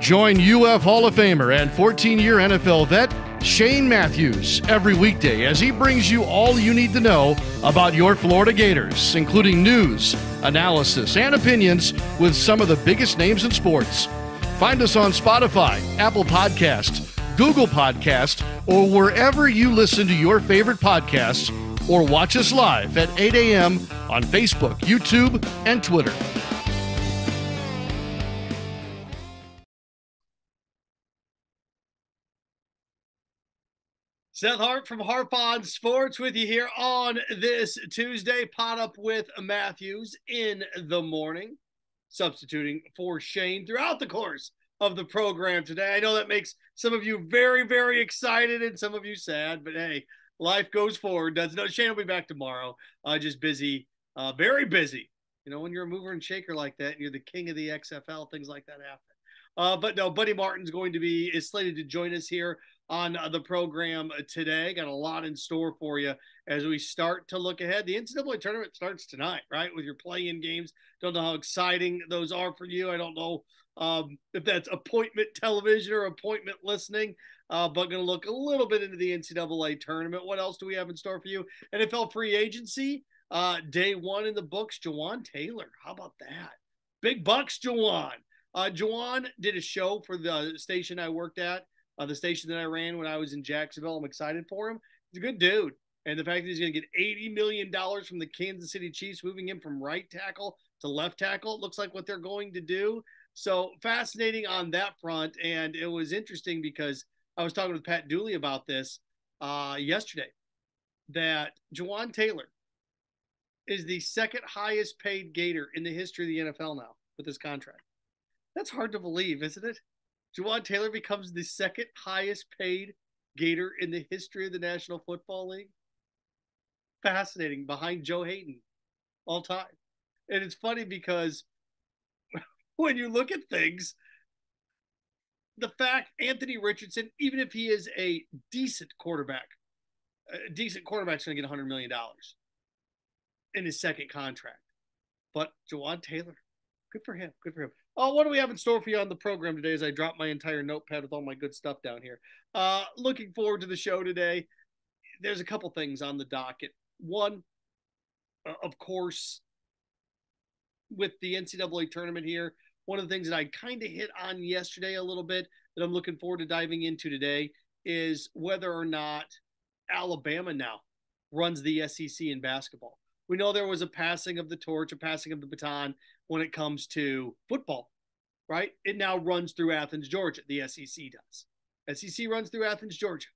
Join UF Hall of Famer and 14-year NFL vet Shane Matthews every weekday as he brings you all you need to know about your Florida Gators, including news, analysis, and opinions with some of the biggest names in sports. Find us on Spotify, Apple Podcasts, Google Podcasts, or wherever you listen to your favorite podcasts, or watch us live at 8 a.m. on Facebook, YouTube, and Twitter. Seth Hart from Harp on Sports with you here on this Tuesday. Pot up with Matthews in the morning, substituting for Shane throughout the course of the program today. I know that makes some of you very, very excited and some of you sad, but hey, life goes forward. Doesn't it? Shane will be back tomorrow. Just busy, very busy. You know, when you're a mover and shaker like that, and you're the king of the XFL, things like that happen. But no, Buddy Martin's is slated to join us here on the program today. Got a lot in store for you as we start to look ahead. The NCAA tournament starts tonight, right? With your play-in games. Don't know how exciting those are for you. I don't know if that's appointment television or appointment listening, but going to look a little bit into the NCAA tournament. What else do we have in store for you? NFL free agency, day one in the books. Jawaan Taylor, how about that? Big bucks, Jawaan. Jawaan did a show for the station I worked at. The station that I ran when I was in Jacksonville. I'm excited for him. He's a good dude. And the fact that he's going to get $80 million from the Kansas City Chiefs, moving him from right tackle to left tackle, it looks like what they're going to do. So fascinating on that front. And it was interesting because I was talking with Pat Dooley about this yesterday, that Jawaan Taylor is the second highest paid Gator in the history of the NFL now with this contract. That's hard to believe, isn't it? Jawaan Taylor becomes the second highest paid Gator in the history of the National Football League. Fascinating, behind Joe Hayden all time. And it's funny because when you look at things, the fact Anthony Richardson, even if he is a decent quarterback's going to get $100 million in his second contract. But Jawaan Taylor, good for him. Good for him. Oh, what do we have in store for you on the program today as I drop my entire notepad with all my good stuff down here? Looking forward to the show today. There's a couple things on the docket. One, of course, with the NCAA tournament here, one of the things that I kind of hit on yesterday a little bit that I'm looking forward to diving into today is whether or not Alabama now runs the SEC in basketball. We know there was a passing of the torch, a passing of the baton when it comes to football, right? It now runs through Athens, Georgia. The SEC does. SEC runs through Athens, Georgia.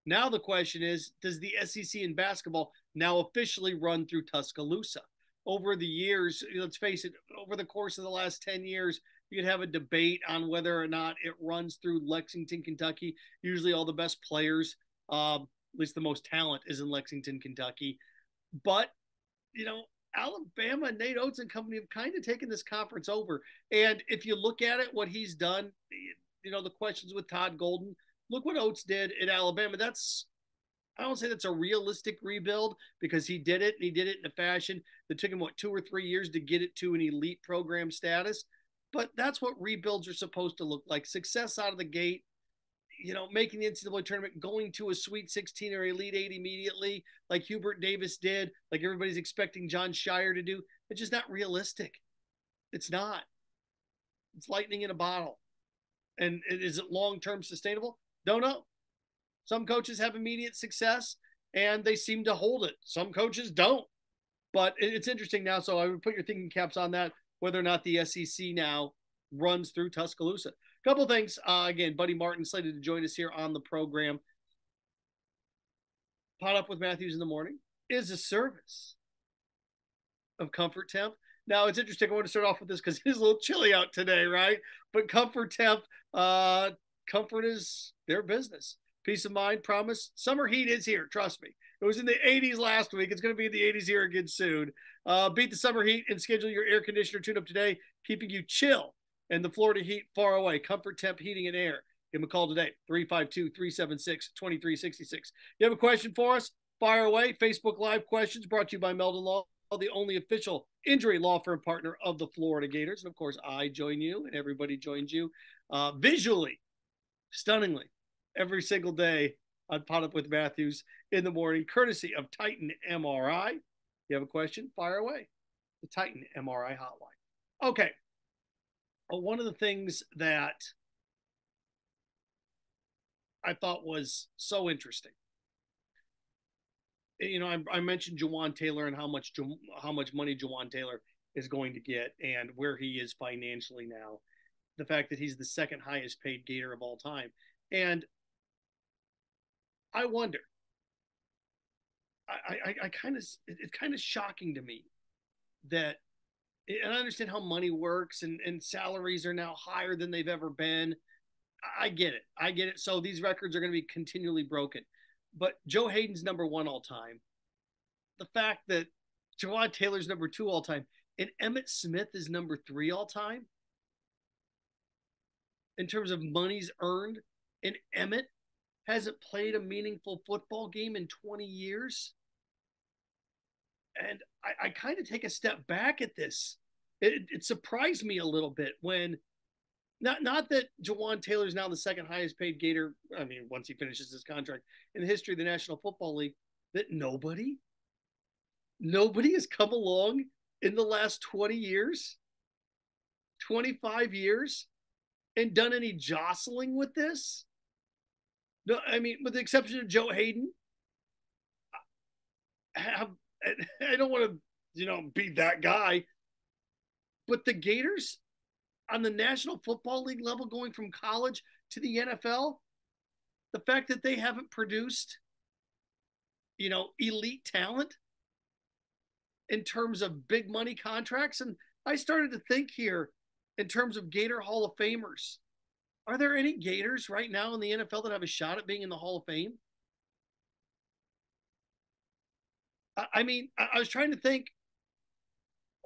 Now the question is, does the SEC in basketball now officially run through Tuscaloosa? Over the years, let's face it, over the course of the last 10 years, you could have a debate on whether or not it runs through Lexington, Kentucky. Usually all the best players, at least the most talent, is in Lexington, Kentucky. But you know, Alabama, Nate Oates and company have kind of taken this conference over. And if you look at it, what he's done, you know, the questions with Todd Golden, look what Oates did at Alabama. I don't say that's a realistic rebuild because he did it, and he did it in a fashion that took him, 2 or 3 years to get it to an elite program status. But that's what rebuilds are supposed to look like. Success out of the gate, you know, making the NCAA tournament, going to a Sweet 16 or Elite 8 immediately, like Hubert Davis did, like everybody's expecting John Shire to do. It's just not realistic. It's not. It's lightning in a bottle. And is it long-term sustainable? Don't know. Some coaches have immediate success, and they seem to hold it. Some coaches don't. But it's interesting now, so I would put your thinking caps on that, whether or not the SEC now runs through Tuscaloosa. Couple things. Again, Buddy Martin slated to join us here on the program. Pot Up with Matthews in the Morning is a service of Comfort Temp. Now, it's interesting. I want to start off with this because it's a little chilly out today, right? But Comfort Temp, comfort is their business. Peace of mind, promise. Summer heat is here. Trust me. It was in the 80s last week. It's going to be in the 80s here again soon. Beat the summer heat and schedule your air conditioner tune-up today, keeping you chill and the Florida heat far away. Comfort Temp Heating and Air. Give them a call today, 352-376-2366. You have a question for us? Fire away. Facebook Live questions brought to you by Meldon Law. the only official injury law firm partner of the Florida Gators. And of course, I join you and everybody joins you visually, stunningly, every single day on Pot Up with Matthews in the morning, courtesy of Titan MRI. You have a question? Fire away. The Titan MRI hotline. Okay. One of the things that I thought was so interesting, I mentioned Jawaan Taylor and how much money Jawaan Taylor is going to get and where he is financially now. The fact that he's the second highest paid Gator of all time. And I wonder, it's kind of shocking to me that, and I understand how money works and salaries are now higher than they've ever been. I get it. So these records are going to be continually broken. But Joe Hayden's number one all time. The fact that Jawaan Taylor's number two all time and Emmitt Smith is number three all time in terms of monies earned, and Emmitt hasn't played a meaningful football game in 20 years. And I kind of take a step back at this. It surprised me a little bit when, not that Jawaan Taylor is now the second highest paid Gator, I mean, once he finishes his contract in the history of the National Football League, that nobody has come along in the last 20 years, 25 years, and done any jostling with this. No, I mean, with the exception of Joe Hayden, I don't want to, be that guy, but the Gators on the National Football League level, going from college to the NFL, the fact that they haven't produced, elite talent in terms of big money contracts. And I started to think here in terms of Gator Hall of Famers. Are there any Gators right now in the NFL that have a shot at being in the Hall of Fame? I mean, I was trying to think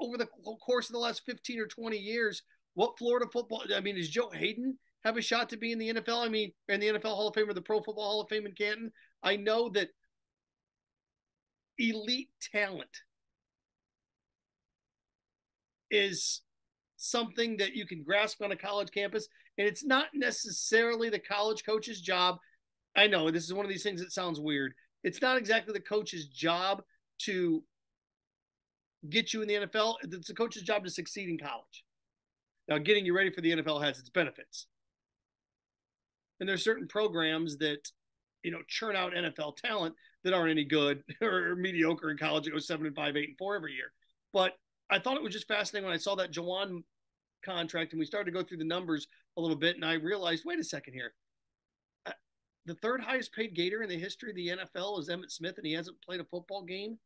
over the course of the last 15 or 20 years, what Florida football, does Joe Hayden have a shot to be in the NFL? I mean, in the NFL Hall of Fame or the Pro Football Hall of Fame in Canton? I know that elite talent is something that you can grasp on a college campus, and it's not necessarily the college coach's job. I know this is one of these things that sounds weird. It's not exactly the coach's job to get you in the NFL. It's the coach's job to succeed in college. Now, getting you ready for the NFL has its benefits. And there's certain programs that, churn out NFL talent that aren't any good or mediocre in college. It goes 7-5, 8-4 every year. But I thought it was just fascinating when I saw that Jawaan contract and we started to go through the numbers a little bit, and I realized, wait a second here. The third highest paid Gator in the history of the NFL is Emmitt Smith, and he hasn't played a football game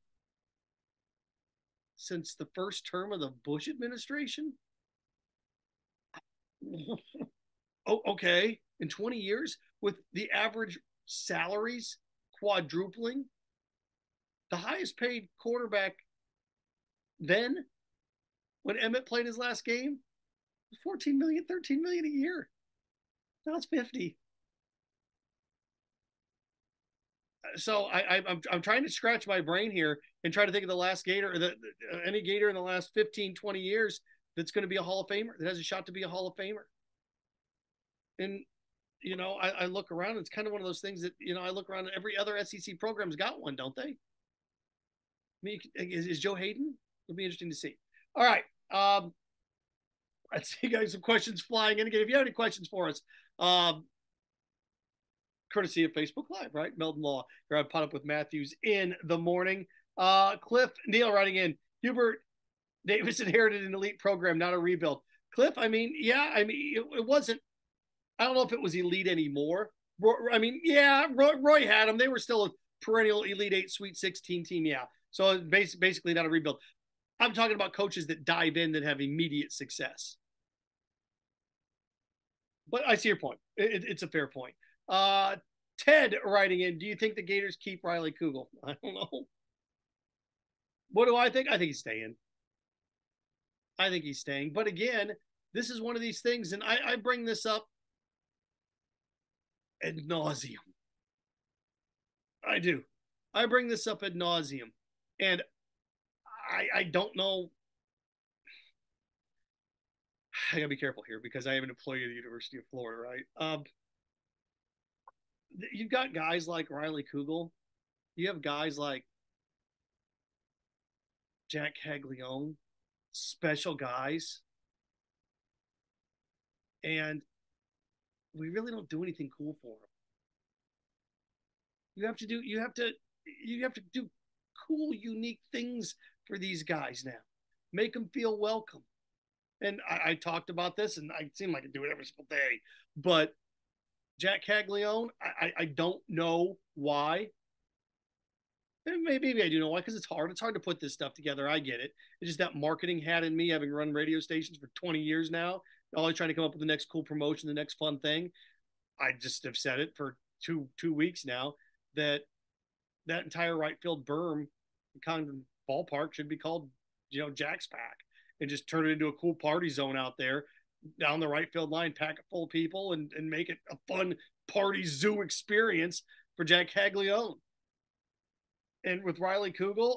since the first term of the Bush administration. Oh, okay. In 20 years, with the average salaries quadrupling, the highest paid quarterback then, when Emmitt played his last game, was $14 million, $13 million a year. Now it's 50. So I'm trying to scratch my brain here and try to think of the last Gator, or any Gator in the last 15, 20 years that's going to be a Hall of Famer, that has a shot to be a Hall of Famer. And, I look around, it's kind of one of those things that, I look around, and every other SEC program's got one, don't they? I mean, is Joe Hayden? It'll be interesting to see. All right. Let's see, guys, some questions flying in. Again, if you have any questions for us, courtesy of Facebook Live, right? Meldon Law. You're on Pot Up with Matthews in the morning. Cliff Neal writing in, Hubert Davis inherited an elite program, not a rebuild. Cliff, it wasn't, I don't know if it was elite anymore. Roy had them. They were still a perennial Elite 8, Sweet 16 team, yeah. So basically not a rebuild. I'm talking about coaches that dive in that have immediate success. But I see your point. It's a fair point. Ted writing in, do you think the Gators keep Riley Kugel? I don't know. What do I think? I think he's staying. But again, this is one of these things, and I bring this up ad nauseum. I do. I bring this up ad nauseum. And I don't know. I gotta be careful here because I have an employee at the University of Florida, right? You've got guys like Riley Kugel. You have guys like Jack Caglione, special guys, and we really don't do anything cool for them. You have to do cool, unique things for these guys now. Make them feel welcome. And I talked about this, and I seem like I do it every single day. But Jack Caglione, I don't know why. And maybe I do know why, because it's hard. It's hard to put this stuff together. I get it. It's just that marketing hat in me, having run radio stations for 20 years now, always trying to come up with the next cool promotion, the next fun thing. I just have said it for two weeks now that that entire right field berm, Condon Ballpark, should be called, Jack's Pack, and just turn it into a cool party zone out there down the right field line, pack it full of people, and make it a fun party zoo experience for Jack Caglione. And with Riley Kugel,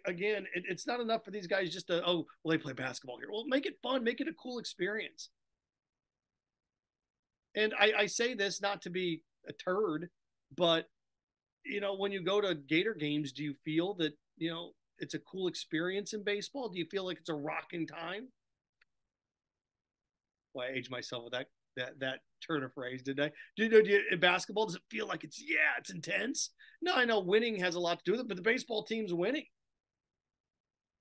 again, it's not enough for these guys just to, oh, well, they play basketball here. Well, make it fun, make it a cool experience. And I say this not to be a turd, but when you go to Gator games, do you feel that it's a cool experience in baseball? Do you feel like it's a rocking time? Well, I aged myself with that turn of phrase, did I? In basketball, does it feel like it's intense? No, I know winning has a lot to do with it, but the baseball team's winning.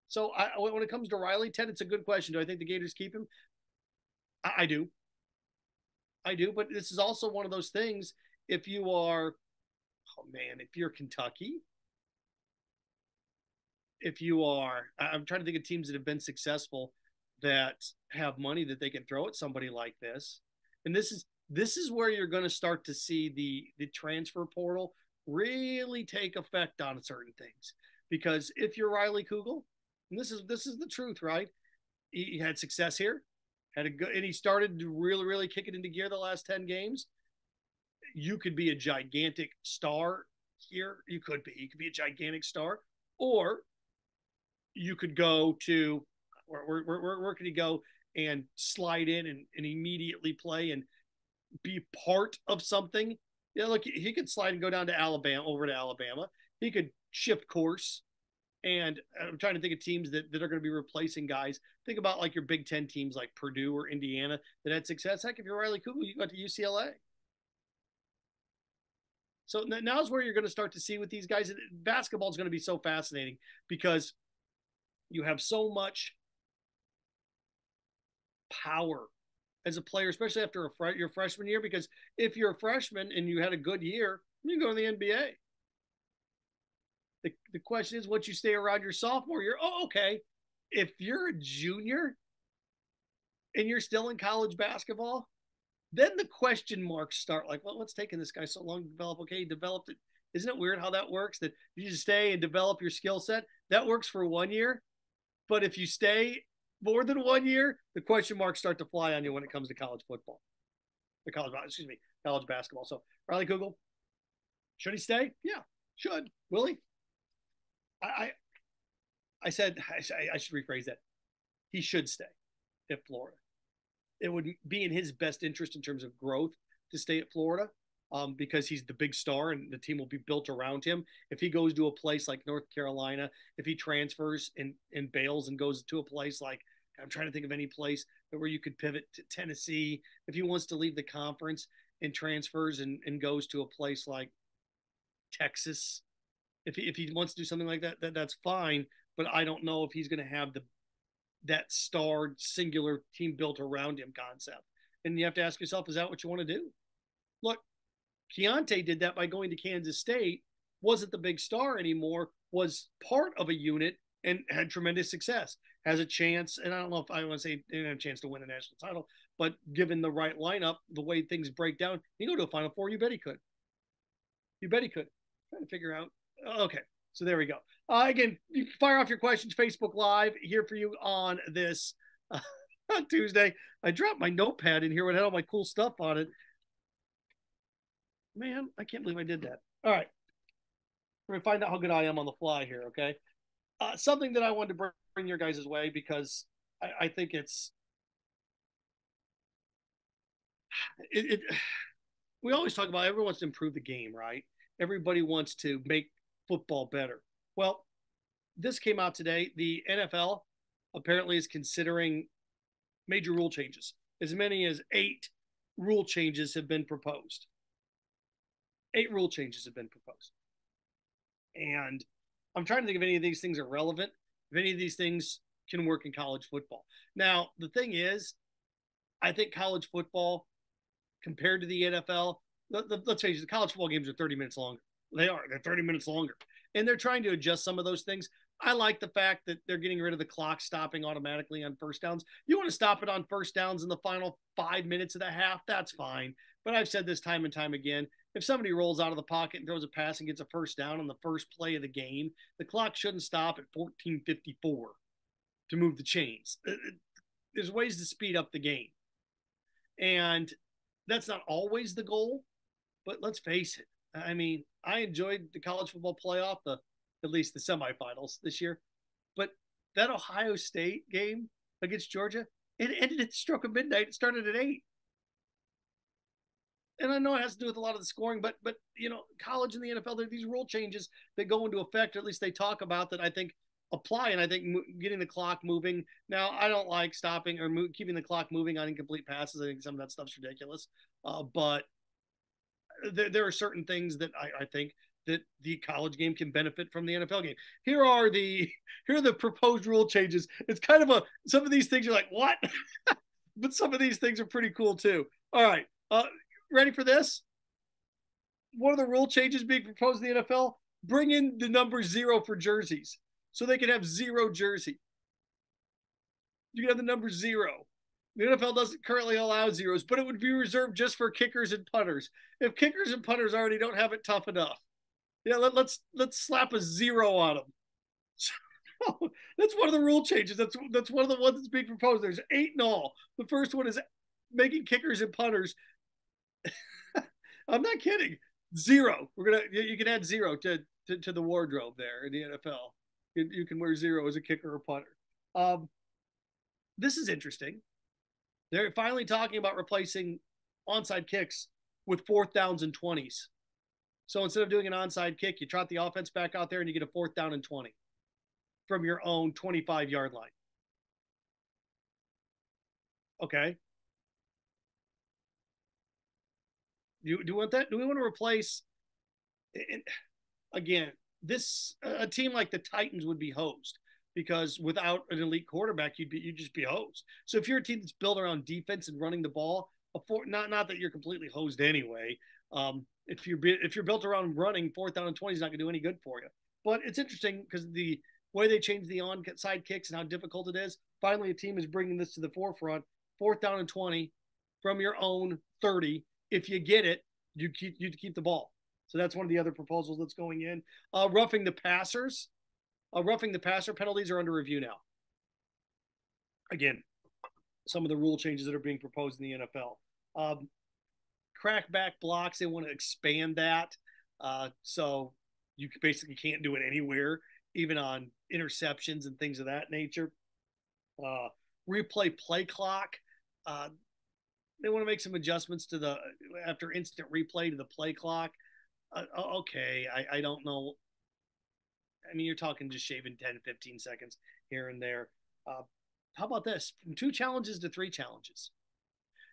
So when it comes to Riley, Ted, it's a good question. Do I think the Gators keep him? I do. I do, but this is also one of those things. If you are, oh man, if you're Kentucky, I'm trying to think of teams that have been successful that have money that they can throw at somebody like this. And this is where you're going to start to see the transfer portal really take effect on certain things. Because if you're Riley Kugel, and this is the truth, right? He had success here, had a good, and he started to really kick it into gear the last 10 games. You could be a gigantic star here. You could be a gigantic star, or you could go to where could he go and slide in and immediately play and be part of something? Yeah, look, he could slide and go down to over to Alabama. He could shift course. And I'm trying to think of teams that are going to be replacing guys. Think about like your Big Ten teams like Purdue or Indiana that had success. Heck, if you're Riley Kugel, you got to UCLA. So now's where you're going to start to see with these guys. Basketball is going to be so fascinating because you have so much power as a player, especially after your freshman year. Because if you're a freshman and you had a good year, you go to the NBA. The question is, once you stay around your sophomore year, oh, okay. If you're a junior and you're still in college basketball, then the question marks start. Like, well, what's taking this guy so long to develop? Okay, he developed it. Isn't it weird how that works? That you just stay and develop your skill set. That works for 1 year. But if you stay more than 1 year, the question marks start to fly on you when it comes to college football. College basketball. So Riley Kugel, should he stay? Yeah, should. Will he? I said I should rephrase that. He should stay at Florida. It would be in his best interest in terms of growth to stay at Florida because he's the big star and the team will be built around him. If he goes to a place like North Carolina, if he transfers and bails and goes to a place like, I'm trying to think of any place where you could pivot to Tennessee, if he wants to leave the conference and transfers and goes to a place like Texas, if he wants to do something like that, that's fine. But I don't know if he's going to have that star singular team built around him concept. And you have to ask yourself, is that what you want to do? Look, Keontae did that by going to Kansas State, wasn't the big star anymore, was part of a unit and had tremendous success. Has a chance, and I don't know if I want to say a chance to win a national title, but given the right lineup, the way things break down, you go to a Final Four, you bet he could. You bet he could. I'm trying to figure out. Okay, so there we go. Again, you can fire off your questions. Facebook Live here for you on this Tuesday. I dropped my notepad in here with all my cool stuff on it. Man, I can't believe I did that. All right. We're going to find out how good I am on the fly here, okay? Something that I wanted to bring your guys' way because I think it. We always talk about everyone wants to improve the game, right? Everybody wants to make football better. Well, this came out today. The NFL apparently is considering major rule changes. As many as 8 rule changes have been proposed. 8 rule changes have been proposed. And I'm trying to think if any of these things are relevant, if any of these things can work in college football. Now, the thing is, I think college football compared to the NFL, let's face it, the college football games are 30 minutes longer. They're 30 minutes longer. And they're trying to adjust some of those things. I like the fact that they're getting rid of the clock stopping automatically on first downs. You want to stop it on first downs in the final 5 minutes of the half, that's fine. But I've said this time and time again. If somebody rolls out of the pocket and throws a pass and gets a first down on the first play of the game, the clock shouldn't stop at 14:54 to move the chains. There's ways to speed up the game. And that's not always the goal, but let's face it. I mean, I enjoyed the college football playoff, at least the semifinals this year. But that Ohio State game against Georgia, it ended at the stroke of midnight. It started at 8. And I know it has to do with a lot of the scoring, but college and the NFL, there are these rule changes that go into effect, or at least they talk about, that I think apply. And I think getting the clock moving. Now, I don't like stopping or keeping the clock moving on incomplete passes. I think some of that stuff's ridiculous. But there are certain things that I think that the college game can benefit from the NFL game. Here are the proposed rule changes. It's kind of some of these things you're like, what? But some of these things are pretty cool too. All right. Ready for this? One of the rule changes being proposed in the NFL, bring in the number 0 for jerseys. So they can have 0 jersey. You can have the number 0. The NFL doesn't currently allow zeros, but it would be reserved just for kickers and punters. If kickers and punters already don't have it tough enough, let's slap a 0 on them. So, that's one of the rule changes. That's one of the ones that's being proposed. There's 8 in all. The first one is making kickers and punters. I'm not kidding. 0. You can add 0 to the wardrobe there in the NFL. You can wear 0 as a kicker or punter. This is interesting. They're finally talking about replacing onside kicks with 4th downs and 20s. So instead of doing an onside kick, you trot the offense back out there and you get a 4th down and 20 from your own 25-yard line. Okay. Do you want that? Do we want to replace? Again, a team like the Titans would be hosed, because without an elite quarterback, you'd just be hosed. So if you're a team that's built around defense and running the ball, not that you're completely hosed anyway. If you're built around running, 4th down and 20 is not going to do any good for you. But it's interesting because the way they changed the onside kicks and how difficult it is. Finally, a team is bringing this to the forefront. 4th down and 20 from your own 30. If you get it, you keep the ball. So that's one of the other proposals that's going in. Roughing the passer penalties are under review now. Again, some of the rule changes that are being proposed in the NFL. Crackback blocks, they want to expand that. So you basically can't do it anywhere, even on interceptions and things of that nature. Replay play clock. They want to make some adjustments to after instant replay to the play clock. Okay, I don't know. I mean, you're talking just shaving 10, 15 seconds here and there. How about this? From 2 challenges to 3 challenges.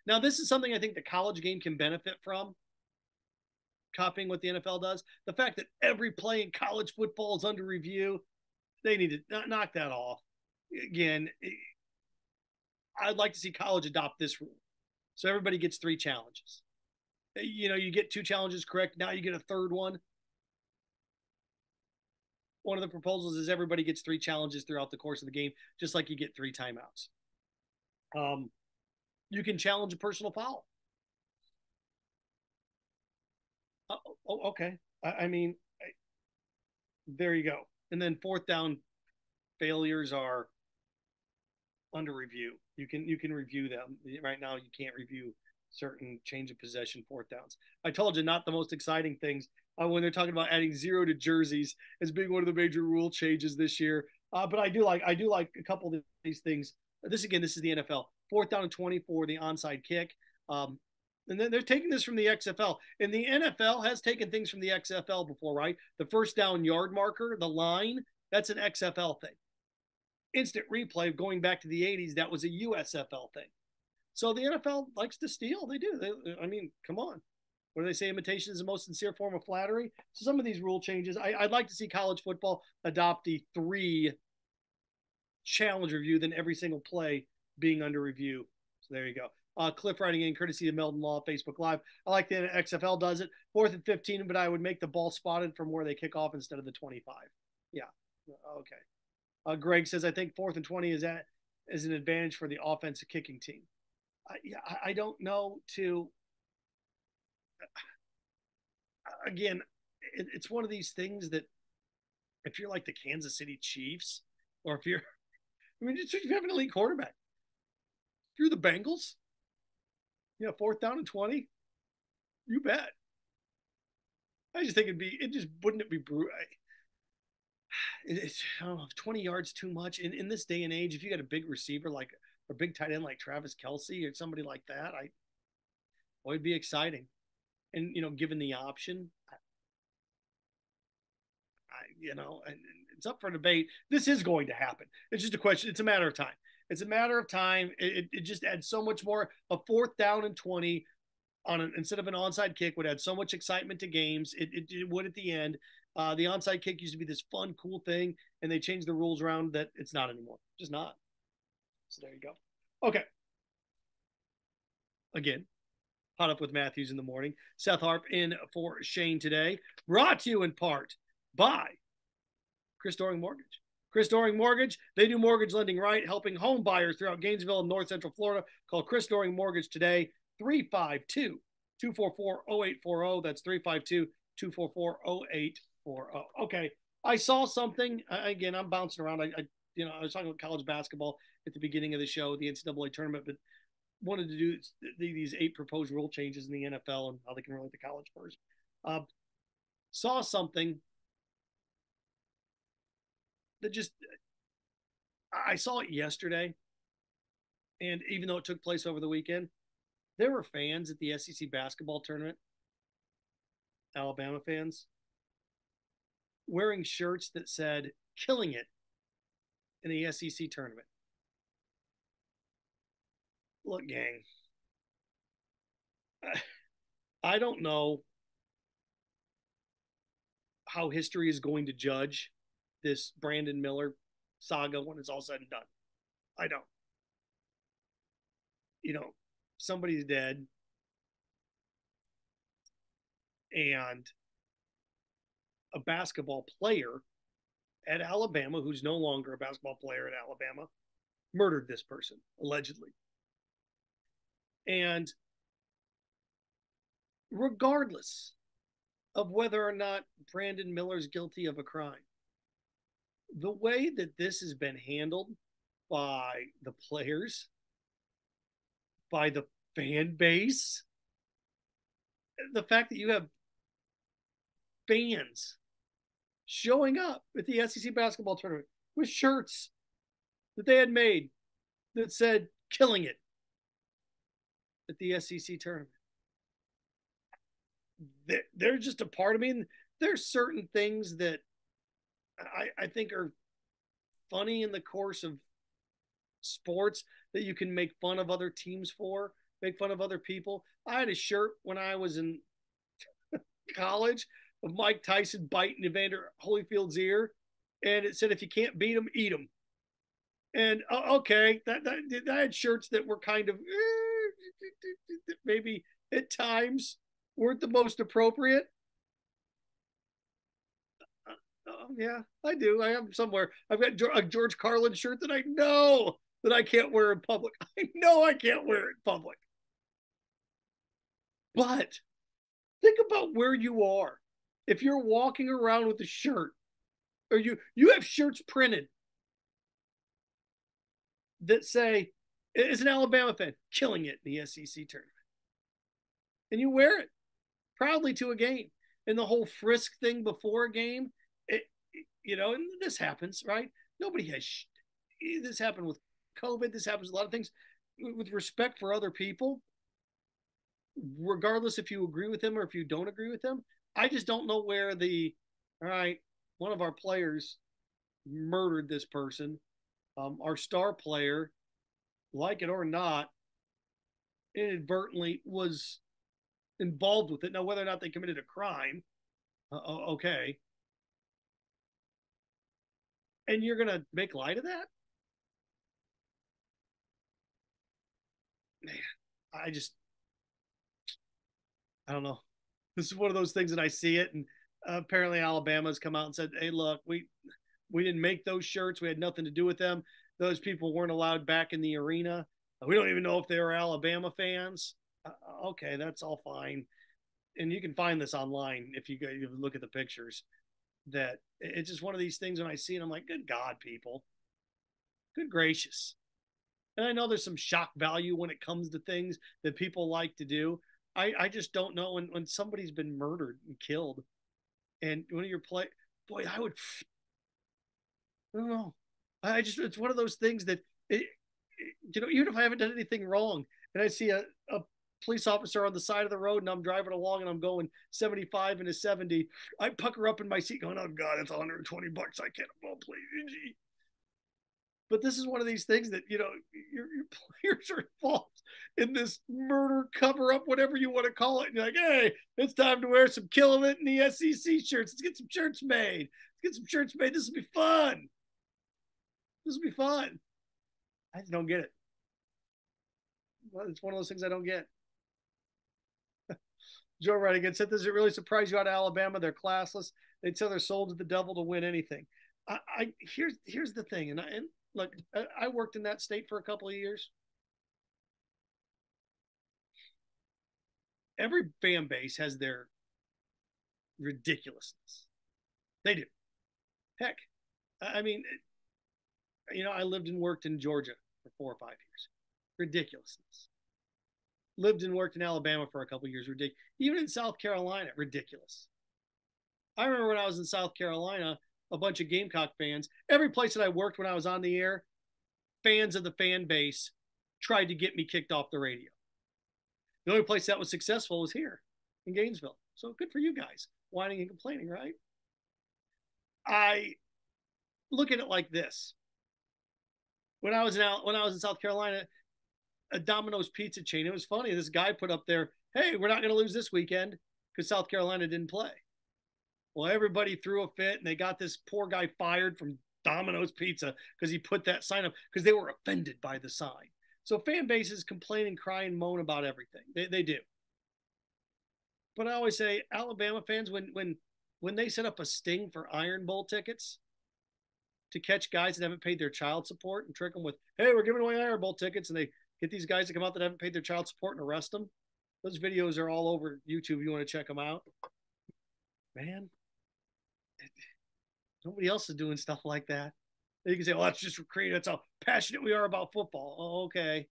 Now, this is something I think the college game can benefit from, copying what the NFL does. The fact that every play in college football is under review, they need to knock that off. Again, I'd like to see college adopt this rule. So everybody gets 3 challenges. You get 2 challenges correct. Now you get a 3rd one. One of the proposals is everybody gets 3 challenges throughout the course of the game, just like you get 3 timeouts. You can challenge a personal foul. Okay. There you go. And then 4th down failures are under review. You can review them. Right now, you can't review certain change of possession 4th downs. I told you, not the most exciting things when they're talking about adding 0 to jerseys as being one of the major rule changes this year. But I do like a couple of these things. This is the NFL. 4th down and 20 for the onside kick. And then they're taking this from the XFL. And the NFL has taken things from the XFL before, right? The first down yard marker, the line, that's an XFL thing. Instant replay going back to the 80s, that was a USFL thing. So the NFL likes to steal. They do. I mean, come on. What do they say? Imitation is the most sincere form of flattery. So some of these rule changes, I'd like to see college football adopt the 3 challenge review than every single play being under review. So there you go. Cliff writing in courtesy of Meldon Law, Facebook Live. I like the XFL does it. 4th and 15, but I would make the ball spotted from where they kick off instead of the 25. Yeah. Okay. Greg says, I think 4th and 20 is an advantage for the offensive kicking team. I don't know again, it's one of these things that if you're like the Kansas City Chiefs, or if you're, just if you have an elite quarterback, if you're the Bengals, 4th down and 20, you bet. I just think wouldn't it be brutal? It's, I don't know, 20 yards too much in this day and age. If you got a big receiver like or big tight end like Travis Kelce or somebody like that, it'd be exciting. And given the option, and it's up for debate. This is going to happen. It's just a question. It's a matter of time. It's a matter of time. It just adds so much more. A 4th down and 20 instead of an onside kick would add so much excitement to games. It would at the end. The onside kick used to be this fun, cool thing, and they changed the rules around that it's not anymore. Just not. So there you go. Okay. Again, Hot Up with Matthews in the morning. Seth Harp in for Shane today. Brought to you in part by Chris Doering Mortgage. Chris Doering Mortgage, they do mortgage lending right, helping home buyers throughout Gainesville and North Central Florida. Call Chris Doering Mortgage today, 352-244-0840. That's 352-244-0840. Okay, I saw something. Again, I'm bouncing around. I was talking about college basketball at the beginning of the show, the NCAA tournament, but wanted to do these 8 proposed rule changes in the NFL and how they can relate to college first. Saw something that I saw it yesterday, and even though it took place over the weekend, there were fans at the SEC basketball tournament, Alabama fans, wearing shirts that said "Killing It" in the SEC tournament. Look, gang, I don't know how history is going to judge this Brandon Miller saga when it's all said and done. I don't. Somebody's dead, and a basketball player at Alabama, who's no longer a basketball player at Alabama, murdered this person, allegedly. And regardless of whether or not Brandon Miller's guilty of a crime, the way that this has been handled by the players, by the fan base, the fact that you have fans showing up at the SEC basketball tournament with shirts that they had made that said "Killing It" at the SEC tournament. They're just a part of me. And there's certain things that I think are funny in the course of sports that you can make fun of other teams for, make fun of other people. I had a shirt when I was in college of Mike Tyson biting Evander Holyfield's ear, and it said, "If you can't beat him, eat him." And okay, that I had shirts that were kind of maybe at times weren't the most appropriate. Yeah, I do. I have somewhere. I've got a George Carlin shirt that I know that I can't wear in public. I know I can't wear it in public. But think about where you are. If you're walking around with a shirt, or you have shirts printed that say, as an Alabama fan, "Killing It" in the SEC tournament, and you wear it proudly to a game, and the whole frisk thing before a game, and this happens, right? Nobody has. This happened with COVID. This happens with a lot of things. With respect for other people, regardless if you agree with them or if you don't agree with them, I just don't know where all right, one of our players murdered this person. Our star player, like it or not, inadvertently was involved with it. Now, whether or not they committed a crime, okay. And you're going to make light of that? Man, I just, I don't know. This is one of those things that I see it. And apparently Alabama's come out and said, hey, look, we didn't make those shirts. We had nothing to do with them. Those people weren't allowed back in the arena. We don't even know if they were Alabama fans. Okay, that's all fine. And you can find this online if you look at the pictures. That it's just one of these things when I see it, I'm like, good God, people. Good gracious. And I know there's some shock value when it comes to things that people like to do. I just don't know when somebody's been murdered and killed and one of your boy, I don't know. It's one of those things that, even if I haven't done anything wrong and I see a police officer on the side of the road and I'm driving along and I'm going 75 into 70, I pucker up in my seat going, oh God, it's $120. I can't, please. But this is one of these things that, your players are involved in this murder cover up, whatever you want to call it. And you're like, hey, it's time to wear some Killing It in the SEC shirts. Let's get some shirts made. This will be fun. I just don't get it. Well, it's one of those things I don't get. Joe Wright said, does it really surprise you out of Alabama? They're classless. They'd sell their soul to the devil to win anything. Here's the thing. And look, I worked in that state for a couple of years. Every fan base has their ridiculousness. They do. Heck, I mean, I lived and worked in Georgia for 4 or 5 years. Ridiculousness. Lived and worked in Alabama for a couple of years. Ridiculous. Even in South Carolina, ridiculous. I remember when I was in South Carolina, a bunch of Gamecock fans, every place that I worked when I was on the air, fans of the fan base tried to get me kicked off the radio. The only place that was successful was here in Gainesville. So good for you guys, whining and complaining, right? I look at it like this. When I was in South Carolina, a Domino's pizza chain, it was funny. This guy put up there, hey, we're not going to lose this weekend because South Carolina didn't play. Well, everybody threw a fit and they got this poor guy fired from Domino's Pizza because he put that sign up because they were offended by the sign. So fan bases complain and cry and moan about everything. They do. But I always say Alabama fans, when they set up a sting for Iron Bowl tickets to catch guys that haven't paid their child support and trick them with, hey, we're giving away Iron Bowl tickets, and they get these guys to come out that haven't paid their child support and arrest them. Those videos are all over YouTube. You want to check them out? Man, nobody else is doing stuff like that. You can say, well, that's just recreating. That's how passionate we are about football. Oh, okay.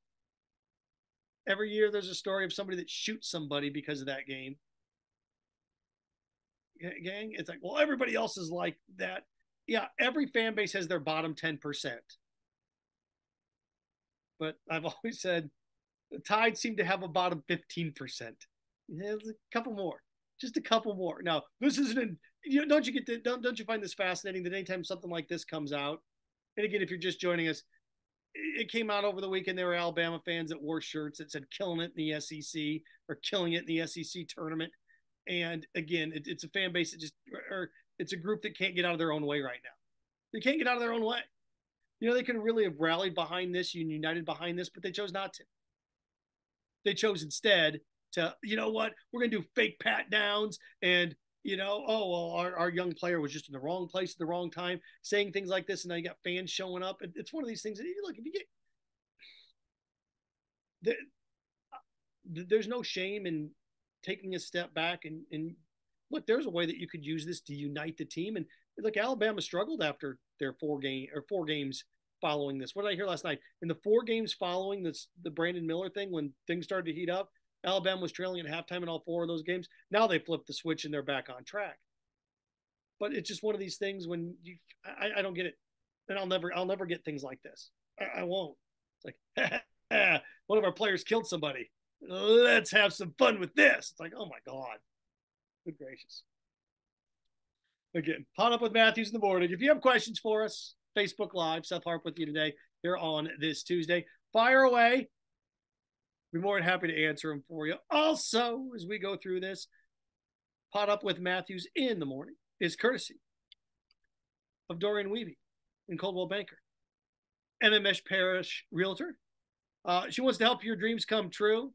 Every year there's a story of somebody that shoots somebody because of that game. Gang, it's like, well, everybody else is like that. Yeah, every fan base has their bottom 10%. But I've always said the Tide seem to have a bottom 15%. There's a couple more. Just a couple more. Now, this isn't, don't you find this fascinating that anytime something like this comes out, and again, if you're just joining us, it came out over the weekend. There were Alabama fans that wore shirts that said "Killing It" in the SEC or "Killing It" in the SEC tournament. And again, it's a fan base that it's a group that can't get out of their own way right now. They can't get out of their own way. They could really have rallied behind this, united behind this, but they chose not to. They chose instead to, what, we're going to do fake pat downs and, oh, well, our young player was just in the wrong place at the wrong time, saying things like this, and now you got fans showing up. It's one of these things that, look, if you get, there's no shame in taking a step back and look, there's a way that you could use this to unite the team. And look, Alabama struggled after their 4 games following this. What did I hear last night? In the 4 games following this, the Brandon Miller thing, when things started to heat up, Alabama was trailing at halftime in all 4 of those games. Now they flipped the switch and they're back on track. But it's just one of these things when I don't get it. And I'll never get things like this. I won't. It's like, one of our players killed somebody. Let's have some fun with this. It's like, oh my God. Good gracious. Again, Pot Up with Matthews in the morning. If you have questions for us, Facebook Live, Seth Harp with you today here on this Tuesday. Fire away. Be more than happy to answer them for you. Also, as we go through this, Pot Up with Matthews in the morning is courtesy of Doreen Weavy and Coldwell Banker, MMS Parish Realtor. She wants to help your dreams come true.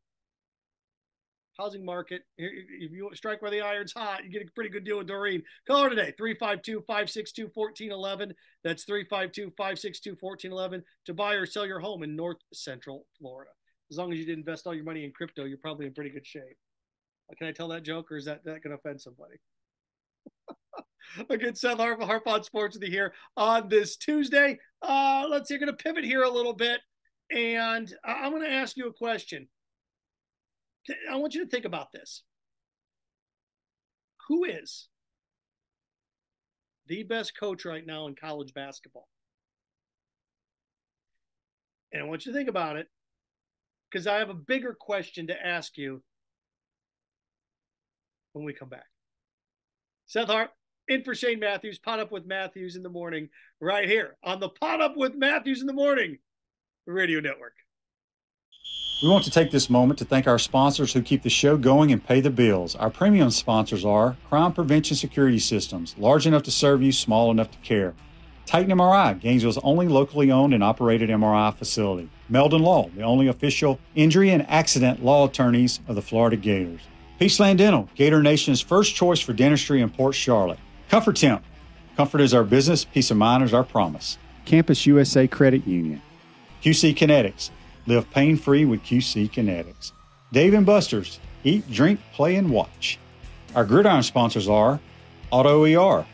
Housing market. If you strike where the iron's hot, you get a pretty good deal with Doreen. Call her today, 352-562-1411. That's 352-562-1411 to buy or sell your home in North Central Florida. As long as you didn't invest all your money in crypto, you're probably in pretty good shape. Can I tell that joke, or is that going to offend somebody? Again, Seth Harp on Sports with you here on this Tuesday. Let's see, I'm going to pivot here a little bit, and I'm going to ask you a question. I want you to think about this. Who is the best coach right now in college basketball? And I want you to think about it, because I have a bigger question to ask you when we come back. Seth Harp, in for Shane Matthews, Pot Up with Matthews in the morning, right here on the Pot Up with Matthews in the Morning Radio Network. We want to take this moment to thank our sponsors who keep the show going and pay the bills. Our premium sponsors are Crime Prevention Security Systems, large enough to serve you, small enough to care. Titan MRI, Gainesville's only locally owned and operated MRI facility. Meldon Law, the only official injury and accident law attorneys of the Florida Gators. Peaceland Dental, Gator Nation's first choice for dentistry in Port Charlotte. Comfort Temp, comfort is our business, peace of mind is our promise. Campus USA Credit Union. QC Kinetics, live pain-free with QC Kinetics. Dave & Buster's, eat, drink, play, and watch. Our gridiron sponsors are Auto ER,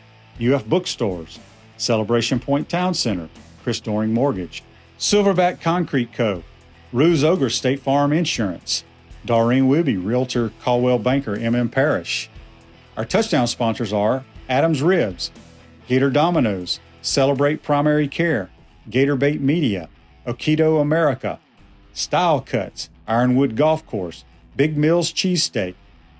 UF Bookstores, Celebration Point Town Center, Chris Doring Mortgage, Silverback Concrete Co., Ruse Ogre State Farm Insurance, Doreen Weavy, Realtor Coldwell Banker, MM Parish. Our touchdown sponsors are Adams Ribs, Gator Dominoes, Celebrate Primary Care, Gator Bait Media, Okido America, Style Cuts, Ironwood Golf Course, Big Mills Cheesesteak,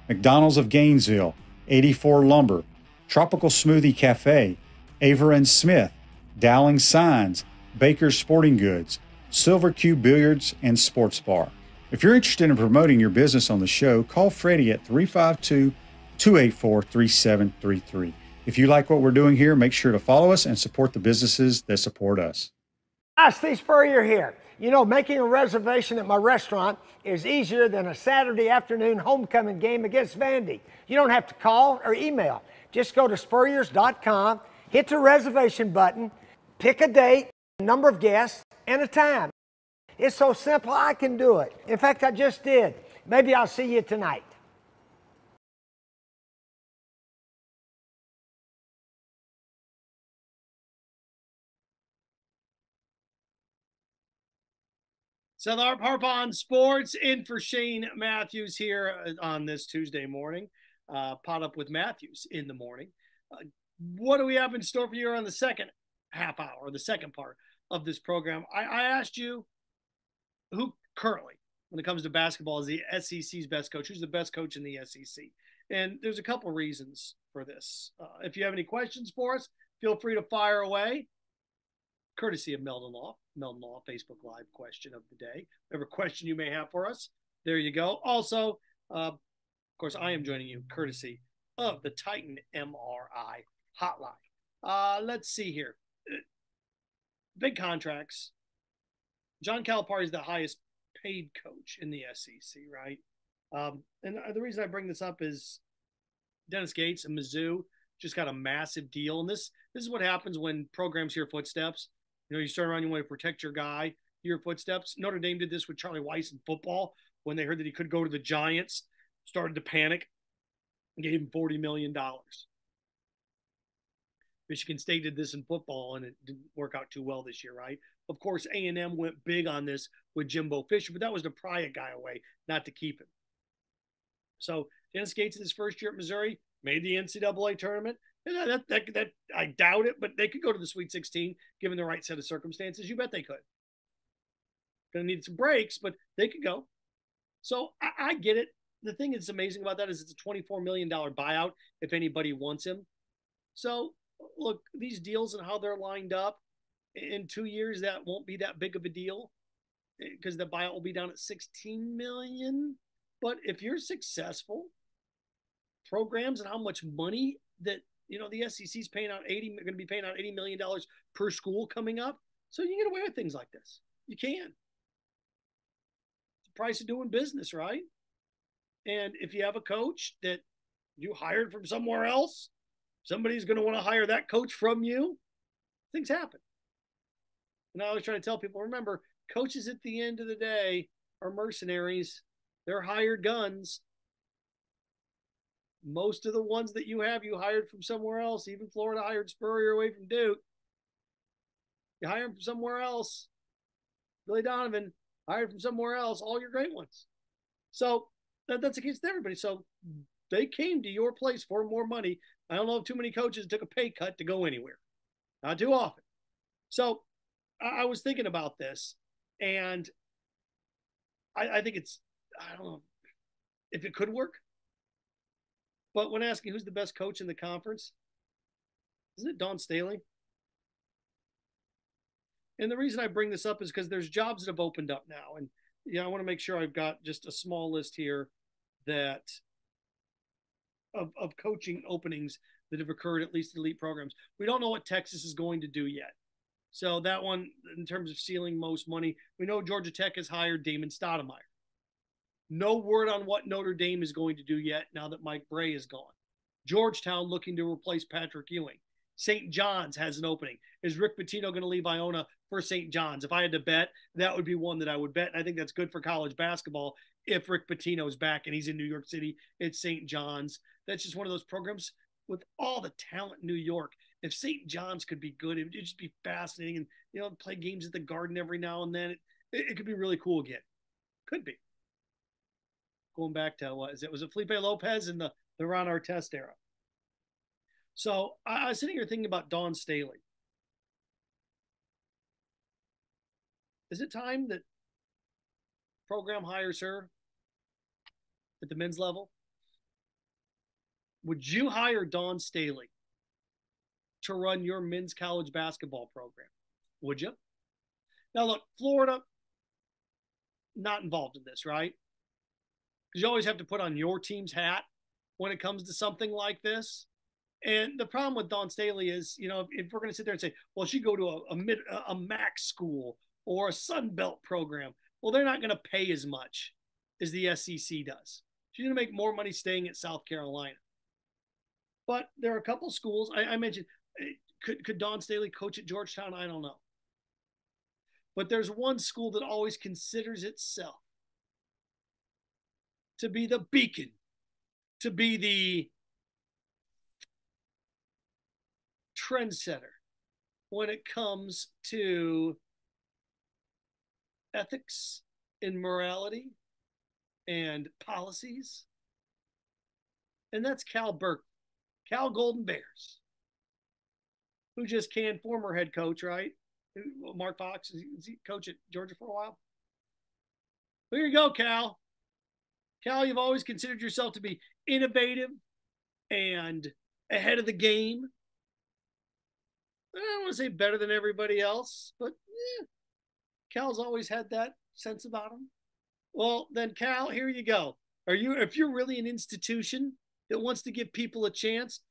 McDonald's of Gainesville, 84 Lumber, Tropical Smoothie Cafe, Aver and Smith, Dowling Signs, Baker's Sporting Goods, Silver Cube Billiards and Sports Bar. If you're interested in promoting your business on the show, call Freddie at 352-284-3733. If you like what we're doing here, make sure to follow us and support the businesses that support us. Hi, Steve Spurrier here. You know, making a reservation at my restaurant is easier than a Saturday afternoon homecoming game against Vandy. You don't have to call or email. Just go to spurriers.com, hit the reservation button, pick a date, number of guests, and a time. It's so simple, I can do it. In fact, I just did. Maybe I'll see you tonight. Seth Harp on Sports, in for Shane Matthews here on this Tuesday morning. Pot Up with Matthews in the morning. What do we have in store for you on the second half hour, the second part of this program? I asked you who currently, when it comes to basketball, is the SEC's best coach. Who's the best coach in the SEC? And there's a couple reasons for this. If you have any questions for us, feel free to fire away. Courtesy of Meldon Law Facebook Live question of the day. Whatever question you may have for us, there you go. Also, of course, I am joining you courtesy of the Titan MRI hotline. Let's see here. Big contracts. John Calipari is the highest paid coach in the SEC, right? And the reason I bring this up is Dennis Gates and Mizzou just got a massive deal. And this is what happens when programs hear footsteps. You know, you turn around, you want to protect your guy, your footsteps. Notre Dame did this with Charlie Weiss in football when they heard that he could go to the Giants, started to panic, and gave him $40 million. Michigan State did this in football, and it didn't work out too well this year, right? Of course, A&M went big on this with Jimbo Fisher, but that was to pry a guy away, not to keep him. So Dennis Gates in his first year at Missouri made the NCAA tournament, And that I doubt it, but they could go to the Sweet 16 given the right set of circumstances. You bet they could. Going to need some breaks, but they could go. So I get it. The thing that's amazing about that is it's a $24 million buyout if anybody wants him. So look, these deals and how they're lined up in 2 years, that won't be that big of a deal because the buyout will be down at 16 million. But if you're successful, programs and how much money that, the SEC's paying out going to be paying out $80 million per school coming up. So you can get away with things like this. You can. It's the price of doing business, right? And if you have a coach that you hired from somewhere else, somebody's going to want to hire that coach from you. Things happen. And I always try to tell people, remember, coaches at the end of the day are mercenaries. They're hired guns. Most of the ones that you hired from somewhere else. Even Florida hired Spurrier away from Duke. You hire him from somewhere else. Billy Donovan hired from somewhere else. All your great ones. So that's against everybody. So they came to your place for more money. I don't know if too many coaches took a pay cut to go anywhere. Not too often. So I was thinking about this, and I think I don't know if it could work. But when asking who's the best coach in the conference, isn't it Dawn Staley? And the reason I bring this up is because there's jobs that have opened up now. And I want to make sure I've got just a small list here that of coaching openings that have occurred at least elite programs. We don't know what Texas is going to do yet. So that one, in terms of sealing most money, we know Georgia Tech has hired Damon Stoudemire. No word on what Notre Dame is going to do yet now that Mike Bray is gone. Georgetown looking to replace Patrick Ewing. St. John's has an opening. Is Rick Pitino going to leave Iona for St. John's? If I had to bet, that would be one that I would bet. And I think that's good for college basketball if Rick Pitino is back and he's in New York City. It's St. John's. That's just one of those programs with all the talent in New York. If St. John's could be good, it would just be fascinating. And, play games at the Garden every now and then. It could be really cool again. Could be. Going back to, was it Felipe Lopez in the Ron Artest era? So I was sitting here thinking about Dawn Staley. Is it time that program hires her at the men's level? Would you hire Dawn Staley to run your men's college basketball program? Would you? Now, look, Florida, not involved in this, right? Because you always have to put on your team's hat when it comes to something like this. And the problem with Dawn Staley is, if we're going to sit there and say, well, she go to a MAC school or a Sun Belt program, well, they're not going to pay as much as the SEC does. She's going to make more money staying at South Carolina. But there are a couple schools. I mentioned, could Dawn Staley coach at Georgetown? I don't know. But there's one school that always considers itself to be the beacon, to be the trendsetter when it comes to ethics and morality and policies. And that's Cal Berkeley, Cal Golden Bears, who just canned former head coach, right? Mark Fox, is he coach at Georgia for a while? Here you go, Cal. Cal, you've always considered yourself to be innovative and ahead of the game. I don't want to say better than everybody else, but Cal's always had that sense about him. Well, then, Cal, here you go. If you're really an institution that wants to give people a chance,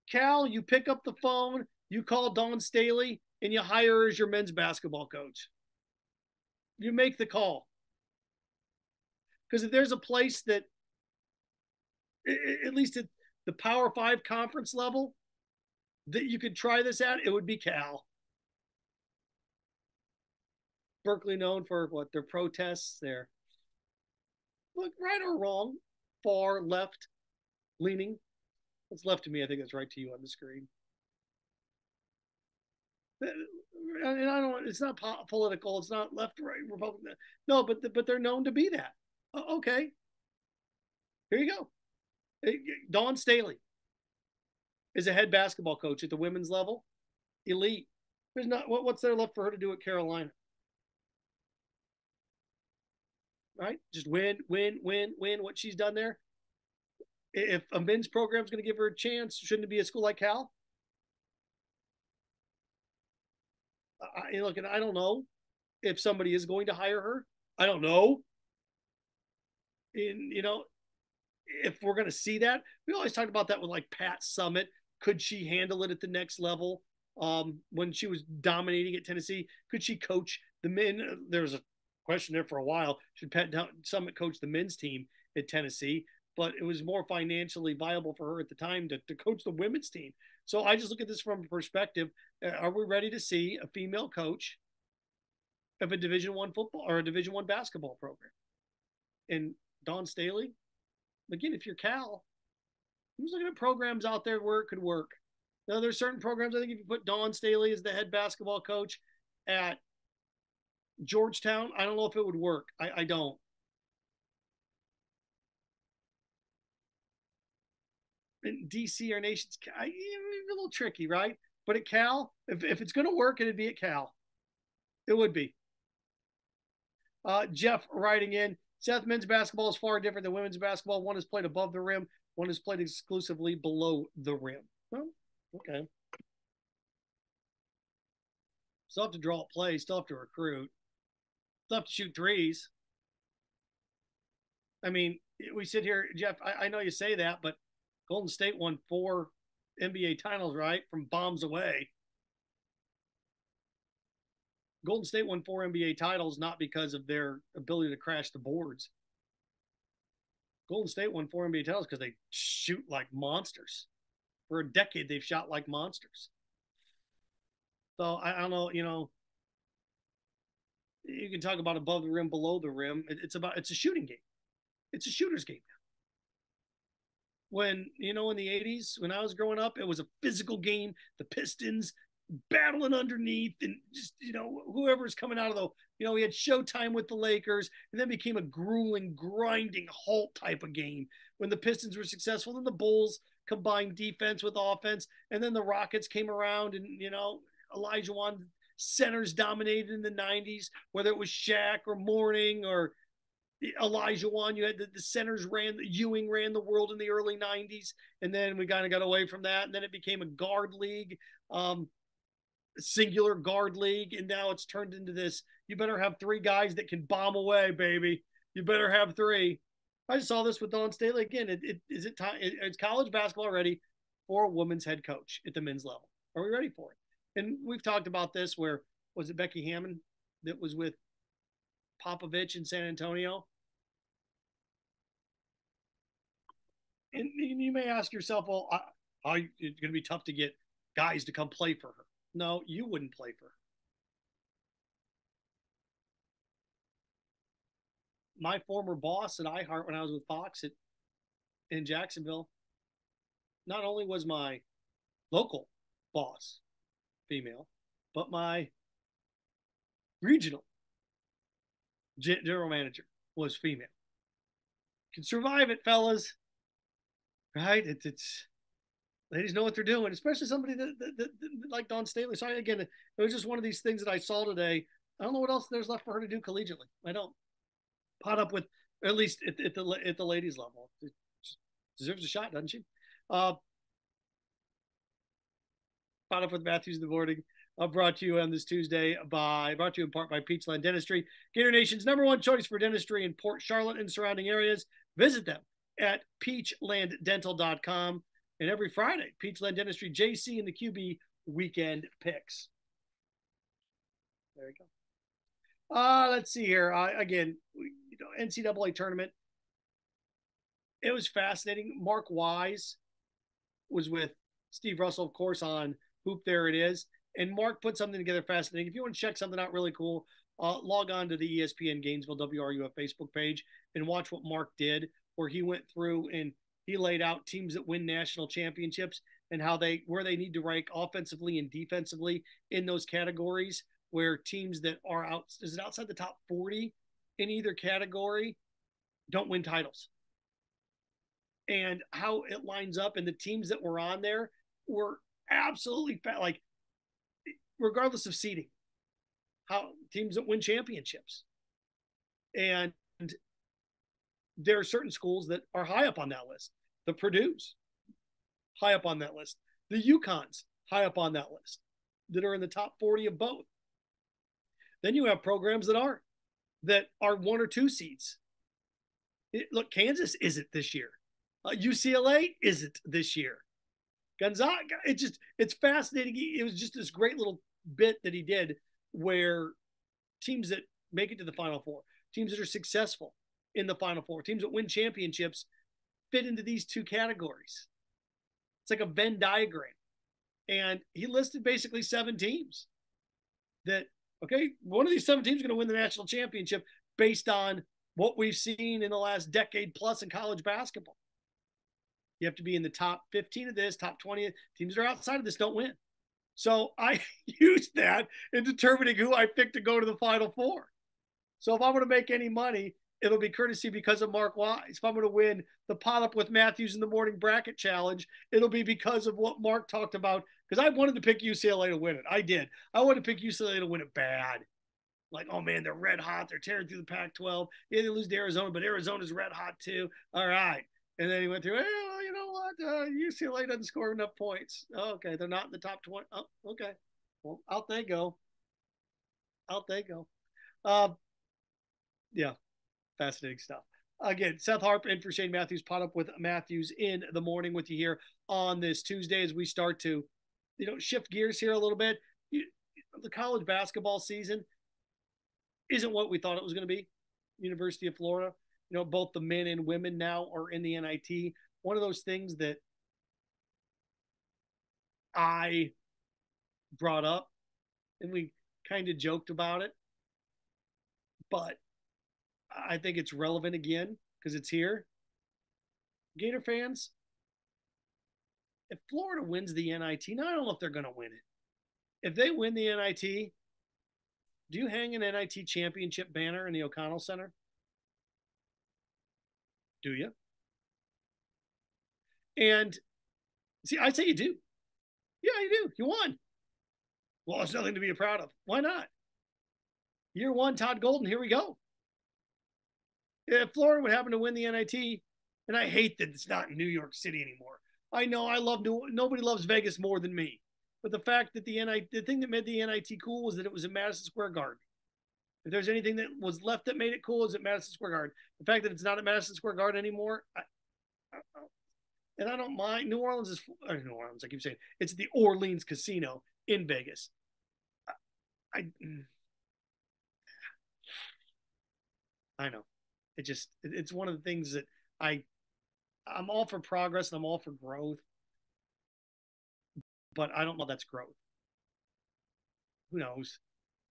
Cal, you pick up the phone, you call Dawn Staley, and you hire her as your men's basketball coach. You make the call. Because if there's a place that, at least at the Power 5 conference level, that you could try this at, it would be Cal. Berkeley known for their protests, their, look, right or wrong, far left leaning. It's left to me. I think that's right to you on the screen. And I don't. It's not political. It's not left, right, Republican. No, but they're known to be that. Okay. Here you go. Dawn Staley. is a head basketball coach at the women's level. Elite. There's not what's there left for her to do at Carolina? Right? Just win. What she's done there. If a men's program is going to give her a chance, shouldn't it be a school like Cal? Look, and I don't know if somebody is going to hire her. I don't know. And, if we're going to see that, we always talked about that with like Pat Summitt. Could she handle it at the next level? When she was dominating at Tennessee, could she coach the men? There was a question there for a while. Should Pat Summitt coach the men's team at Tennessee? But it was more financially viable for her at the time to coach the women's team. So I just look at this from a perspective. Are we ready to see a female coach of a Division I football or a Division I basketball program? And Dawn Staley, again, if you're Cal, who's looking at programs out there where it could work? Now, there's certain programs, I think if you put Dawn Staley as the head basketball coach at Georgetown, I don't know if it would work. I don't. In DC, our nation's a little tricky, right? But at Cal, if it's going to work, it'd be at Cal. It would be. Jeff writing in, Seth, men's basketball is far different than women's basketball. One is played above the rim. One is played exclusively below the rim. Well, okay. Still have to draw up plays. Still have to recruit. Still have to shoot threes. I mean, we sit here, Jeff, I know you say that, but Golden State won 4 NBA titles, right? From bombs away. Golden State won 4 NBA titles not because of their ability to crash the boards. Golden State won 4 NBA titles because they shoot like monsters. For a decade, they've shot like monsters. So I don't know, you can talk about above the rim, below the rim. It's a shooting game. It's a shooter's game now. When, in the 80s, when I was growing up, it was a physical game. The Pistons battling underneath and just, whoever's coming out of we had Showtime with the Lakers, and then became a grueling, grinding halt type of game. When the Pistons were successful, then the Bulls combined defense with offense, and then the Rockets came around and, Olajuwon centers dominated in the 90s, whether it was Shaq or Mourning or Olajuwon. You had the centers Ewing ran the world in the early 90s, and then we kind of got away from that, and then it became a guard league, singular guard league, and now it's turned into this, you better have 3 guys that can bomb away, baby. You better have 3. I just saw this with Dawn Staley again. Is it time? It's college basketball ready for a women's head coach at the men's level. Are we ready for it? And we've talked about this where, was it Becky Hammon that was with Popovich in San Antonio? And you may ask yourself, well, it's going to be tough to get guys to come play for her. No, you wouldn't play for her. My former boss at iHeart when I was with Fox in Jacksonville, not only was my local boss female, but my regional general manager was female. You can survive it, fellas. Right? It's ladies know what they're doing, especially somebody that like Dawn Staley. So again, it was just one of these things that I saw today. I don't know what else there's left for her to do collegiately. I don't. Pot up with, at least at the ladies level. She deserves a shot, doesn't she? Pot up with Matthews in the morning. Brought to you on this Tuesday brought to you in part by Peachland Dentistry, Gator Nation's #1 choice for dentistry in Port Charlotte and surrounding areas. Visit them at peachlanddental.com. And every Friday, Peachland Dentistry, JC and the QB weekend picks. There you go. Let's see here. Again, NCAA tournament. It was fascinating. Mark Wise was with Steve Russell, of course, on Hoop There It Is. And Mark put something together fascinating. If you want to check something out really cool, log on to the ESPN Gainesville WRUF Facebook page and watch what Mark did, where he went through and he laid out teams that win national championships and where they need to rank offensively and defensively in those categories, where teams that are outside the top 40 in either category don't win titles. And how it lines up, and the teams that were on there, were absolutely like, regardless of seeding, how teams that win championships. And there are certain schools that are high up on that list. The Purdue's high up on that list. The UConn's high up on that list, that are in the top 40 of both. Then you have programs that aren't, that are 1 or 2 seeds. Look, Kansas isn't this year. UCLA isn't this year. Gonzaga, it's fascinating. It was just this great little bit that he did where teams that make it to the Final Four, teams that are successful in the Final Four, teams that win championships fit into these 2 categories. It's like a Venn diagram. And he listed basically 7 teams that, okay, one of these 7 teams is going to win the national championship based on what we've seen in the last decade plus in college basketball. You have to be in the top 15 of this, top 20. Teams that are outside of this don't win. So I used that in determining who I picked to go to the Final Four. So if I'm going to make any money, it'll be courtesy because of Mark Wise. If I'm going to win the Pot Up with Matthews in the Morning Bracket Challenge, it'll be because of what Mark talked about. Because I wanted to pick UCLA to win it. I did. I wanted to pick UCLA to win it bad. Like, oh man, they're red hot. They're tearing through the Pac-12. Yeah, they lose to Arizona, but Arizona's red hot too. All right. And then he went through, well, you know what? UCLA doesn't score enough points. Oh, okay, they're not in the top 20. Oh, okay. Well, out they go. Yeah, fascinating stuff. Again, Seth Harp in for Shane Matthews. Pot Up with Matthews in the morning with you here on this Tuesday as we start to, shift gears here a little bit. The college basketball season isn't what we thought it was going to be. University of Florida. Both the men and women now are in the NIT. One of those things that I brought up, and we kind of joked about it, but I think it's relevant again because it's here. Gator fans, if Florida wins the NIT, now I don't know if they're going to win it. If they win the NIT, do you hang an NIT championship banner in the O'Connell Center? Do you? And see, I say you do. Yeah, you do. You won. Well, it's nothing to be proud of. Why not? Year 1, Todd Golden, here we go. If Florida would happen to win the NIT, and I hate that it's not in New York City anymore. I know nobody loves Vegas more than me. But the fact that the thing that made the NIT cool was that it was in Madison Square Garden. If there's anything that was left that made it cool, is at Madison Square Garden. The fact that it's not at Madison Square Garden anymore, and I don't mind. New Orleans, I keep saying. It's the Orleans Casino in Vegas. I know. It's one of the things that I'm all for progress and I'm all for growth. But I don't know that's growth. Who knows?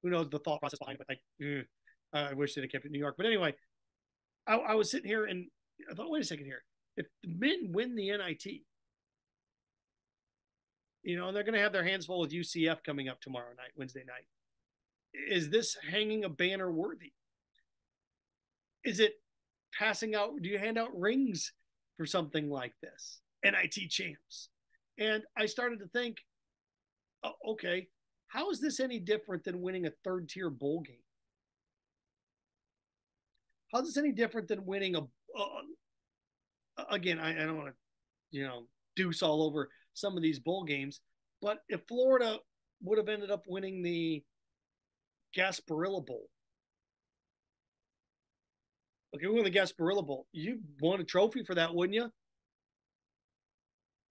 Who knows the thought process behind it? I wish they'd have kept it in New York. But anyway, I was sitting here and I thought, wait a second here. If the men win the NIT, and they're going to have their hands full with UCF coming up tomorrow night, Wednesday night. Is this hanging a banner worthy? Is it passing out? Do you hand out rings for something like this? NIT champs. And I started to think, okay, how is this any different than winning a 3rd-tier bowl game? How is this any different than winning again, I don't want to, deuce all over some of these bowl games, but if Florida would have ended up winning the Gasparilla Bowl, okay, we won the Gasparilla Bowl. You won a trophy for that, wouldn't you?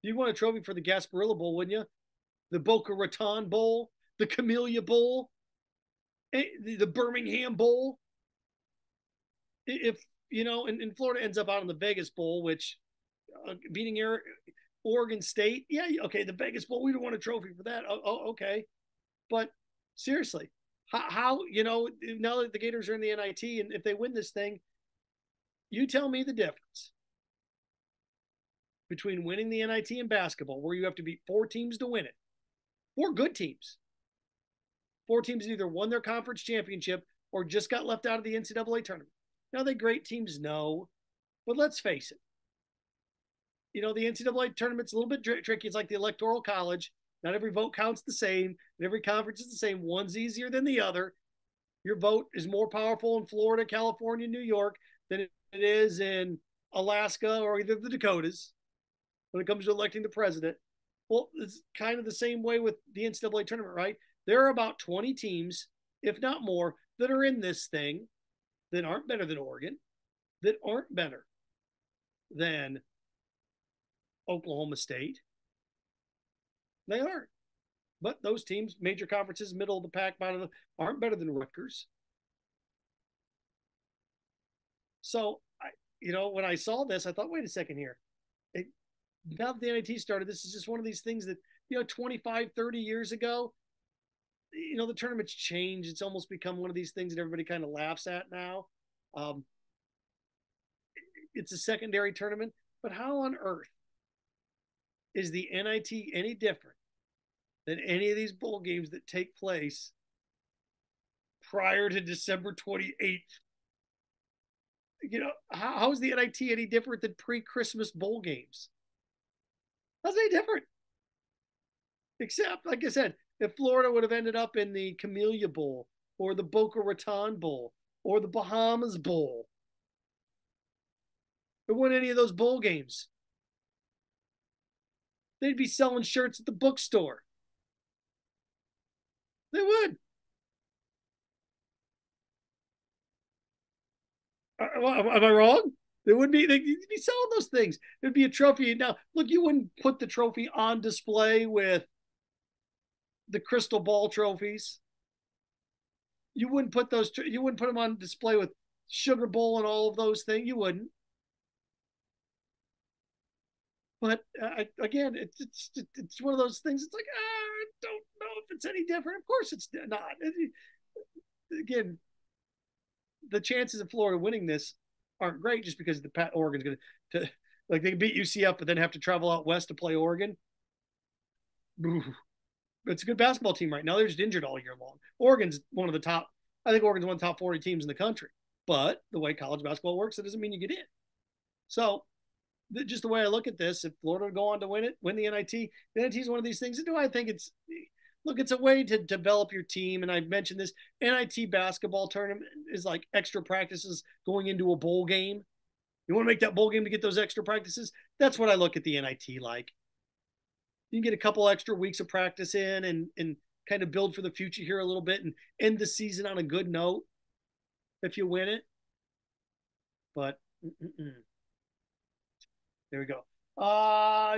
You won a trophy for the Gasparilla Bowl, wouldn't you? The Boca Raton Bowl, the Camellia Bowl, the Birmingham Bowl. If, and Florida ends up out in the Vegas Bowl, which beating Oregon State, yeah, okay, the Vegas Bowl, we don't want a trophy for that. Oh, okay. But seriously, how, now that the Gators are in the NIT, and if they win this thing, you tell me the difference between winning the NIT and basketball, where you have to beat 4 teams to win it. 4 good teams. 4 teams that either won their conference championship or just got left out of the NCAA tournament. Now, they great teams? No. But let's face it. the NCAA tournament's a little bit tricky. It's like the Electoral College. Not every vote counts the same, and every conference is the same. One's easier than the other. Your vote is more powerful in Florida, California, New York than it is in Alaska or either of the Dakotas when it comes to electing the president. Well, it's kind of the same way with the NCAA tournament, right? There are about 20 teams, if not more, that are in this thing that aren't better than Oregon, that aren't better than Oklahoma State. They aren't. But those teams, major conferences, middle of the pack, aren't better than Rutgers. So, when I saw this, I thought, wait a second here. Now that the NIT started, this is just one of these things that, 25, 30 years ago, the tournament's changed. It's almost become one of these things that everybody kind of laughs at now. It's a secondary tournament, but how on earth is the NIT any different than any of these bowl games that take place prior to December 28th? How is the NIT any different than pre-Christmas bowl games? How's it any different? Except, like I said, if Florida would have ended up in the Camellia Bowl or the Boca Raton Bowl or the Bahamas Bowl, or won any of those bowl games, they'd be selling shirts at the bookstore. They would. Am I wrong? They'd be selling those things. There'd be a trophy. Now, look, you wouldn't put the trophy on display with the crystal ball trophies. You wouldn't put them on display with Sugar Bowl and all of those things. You wouldn't. But again, it's one of those things. It's like, I don't know if it's any different. Of course it's not. Again, the chances of Florida winning this aren't great just because Oregon's going to they can beat UCF, but then have to travel out west to play Oregon. It's a good basketball team right now. They're just injured all year long. Oregon's one of the top 40 teams in the country. But the way college basketball works, it doesn't mean you get in. So just the way I look at this, if Florida would go on to win the NIT, the NIT is one of these things. Do I think it's a way to develop your team. And I've mentioned this NIT basketball tournament is like extra practices going into a bowl game. You want to make that bowl game to get those extra practices. That's what I look at the NIT like. You can get a couple extra weeks of practice in and kind of build for the future here a little bit and end the season on a good note if you win it. But there we go.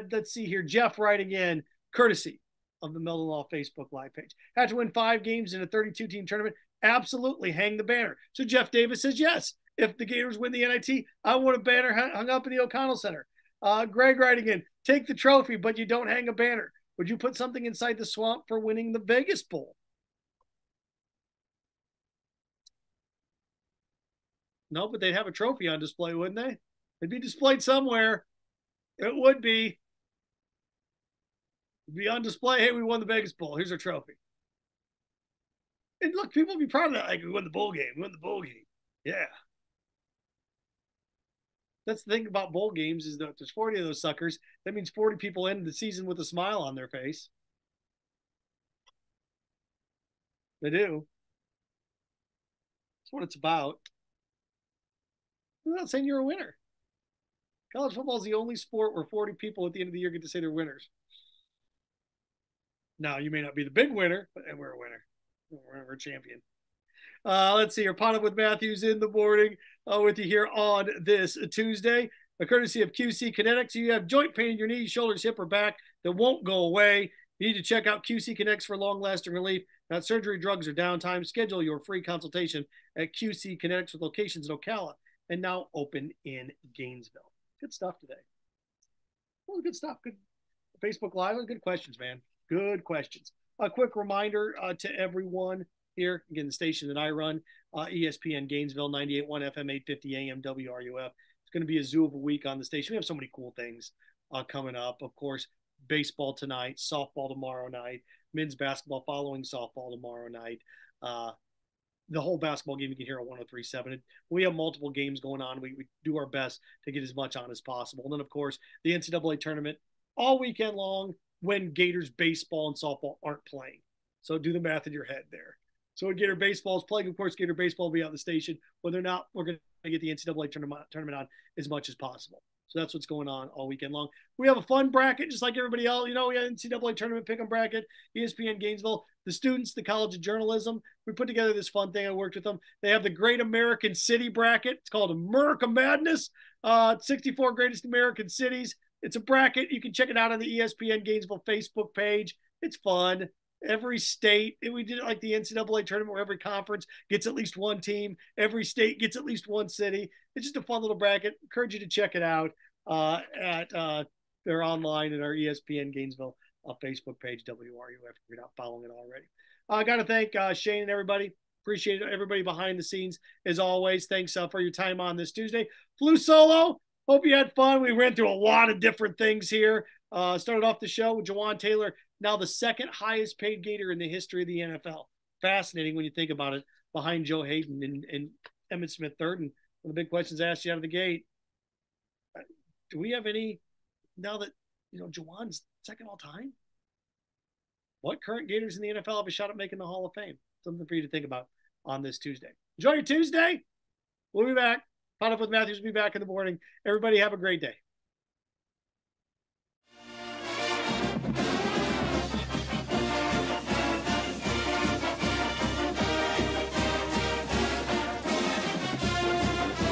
Let's see here. Jeff writing in, courtesy of the Meldon Law Facebook Live page. Had to win 5 games in a 32-team tournament. Absolutely hang the banner. So Jeff Davis says, yes, if the Gators win the NIT, I want a banner hung up in the O'Connell Center. Greg writing in, take the trophy, but you don't hang a banner. Would you put something inside the swamp for winning the Vegas Bowl? No, but they'd have a trophy on display, wouldn't they? It'd be displayed somewhere. It would be. It'd be on display. Hey, we won the Vegas Bowl. Here's our trophy. And look, people would be proud of that. Like, we won the bowl game. We won the bowl game. Yeah. That's the thing about bowl games is that there's 40 of those suckers. That means 40 people end the season with a smile on their face. They do. That's what it's about. I'm not saying you're a winner. College football is the only sport where 40 people at the end of the year get to say they're winners. Now, you may not be the big winner, but we're a winner. We're a champion. Let's see. You're Pot Up with Matthews in the morning with you here on this Tuesday. A courtesy of QC Kinetics. You have joint pain in your knees, shoulders, hip, or back that won't go away. You need to check out QC Kinetics for long-lasting relief. Not surgery, drugs, or downtime. Schedule your free consultation at QC Kinetics with locations in Ocala and now open in Gainesville. Good stuff today. Well, good stuff. Good Facebook Live. Good questions, man. Good questions. A quick reminder to everyone here, again, the station that I run, ESPN Gainesville, 98.1 FM, 850 AM, WRUF. It's going to be a zoo of a week on the station. We have so many cool things coming up. Of course, baseball tonight, softball tomorrow night, men's basketball following softball tomorrow night. the whole basketball game you can hear on 103.7. We have multiple games going on. We do our best to get as much on as possible. And then, of course, the NCAA tournament all weekend long when Gators baseball and softball aren't playing. So do the math in your head there. So when Gator baseball is playing, of course, Gator baseball will be on the station. Whether or not we're going to get the NCAA tournament on as much as possible. So that's what's going on all weekend long. We have a fun bracket, just like everybody else. We have NCAA tournament pick'em bracket, ESPN Gainesville, the students, the College of Journalism. We put together this fun thing. I worked with them. They have the Great American City bracket. It's called America Madness. 64 greatest American cities. It's a bracket. You can check it out on the ESPN Gainesville Facebook page. It's fun. Every state, we did it like the NCAA tournament where every conference gets at least one team. Every state gets at least one city. It's just a fun little bracket. Encourage you to check it out they're online at our ESPN Gainesville Facebook page, WRUF, if you're not following it already. I got to thank Shane and everybody. Appreciate everybody behind the scenes as always. Thanks for your time on this Tuesday. Flew solo. Hope you had fun. We ran through a lot of different things here. Started off the show with Jawan Taylor, now the second highest paid Gator in the history of the NFL. Fascinating when you think about it, behind Joe Hayden and Emmitt Smith third. And one of the big questions I asked you out of the gate, do we have any, now that, Jawan's second all time? What current Gators in the NFL have a shot at making the Hall of Fame? Something for you to think about on this Tuesday. Enjoy your Tuesday. We'll be back. Pot Up with Matthews will be back in the morning. Everybody have a great day.